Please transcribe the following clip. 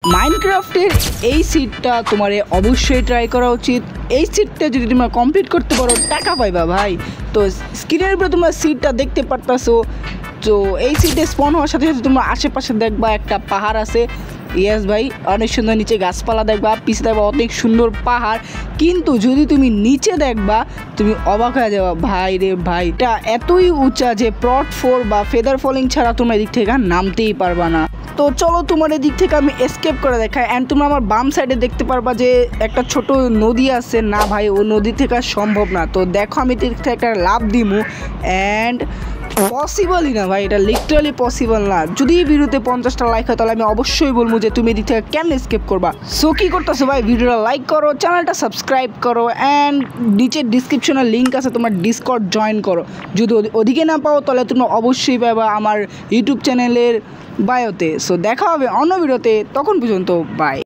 মাইনক্রাফটের এই সিটটা তোমার অবশ্যই ট্রাই করা উচিত। এই সিটটা যদি তোমরা কমপ্লিট করতে পারো টাকা পাইবা ভাই। তো স্ক্রিনের উপরে তোমরা সিটটা দেখতে পারতাছো। তো এই সিটে স্পন হওয়ার সাথে সাথে তোমরা আশেপাশে দেখবা একটা পাহাড় আছে। ইয়েস ভাই, অনেক সুন্দর নিচে গাছপালা দেখবা, পিছে দেখবা অনেক সুন্দর পাহাড়। কিন্তু যদি তুমি নিচে দেখবা তুমি অবাক হয়ে যাবা ভাই রে ভাই, এটা এতই উঁচা যে প্রট 4 বা ফেদার ফলিং ছাড়া তোমরা এদিক থেকে নামতেই পারবা না। তো চলো তোমার এদিক থেকে আমি এসকেপ করে দেখাই। অ্যান্ড তোমরা আমার বাম সাইডে দেখতে পারবা যে একটা ছোট নদী আছে। না ভাই, ও নদী থেকে সম্ভব না। তো দেখো আমি এদিক থেকে একটা লাভ দিমু, অ্যান্ড পসিবলই না ভাই, এটা লিটারালি পসিবল না। যদি ভিডিওতে 50টা লাইক হয় তাহলে আমি অবশ্যই বলবো যে তুমি এদিক থেকে কেন এসকেপ করবা। সো কী করতেছো ভাই, ভিডিওটা লাইক করো, চ্যানেলটা সাবস্ক্রাইব করো, অ্যান্ড নিচের ডিসক্রিপশনে লিঙ্ক আছে, তোমার ডিসকর্ড জয়েন করো। যদি ওদিকে না পাও তাহলে তোমরা অবশ্যই পাবা আমার ইউটিউব চ্যানেলের বায়োতে। সো দেখা হবে অন্য ভিডিওতে, তখন পর্যন্ত বাই।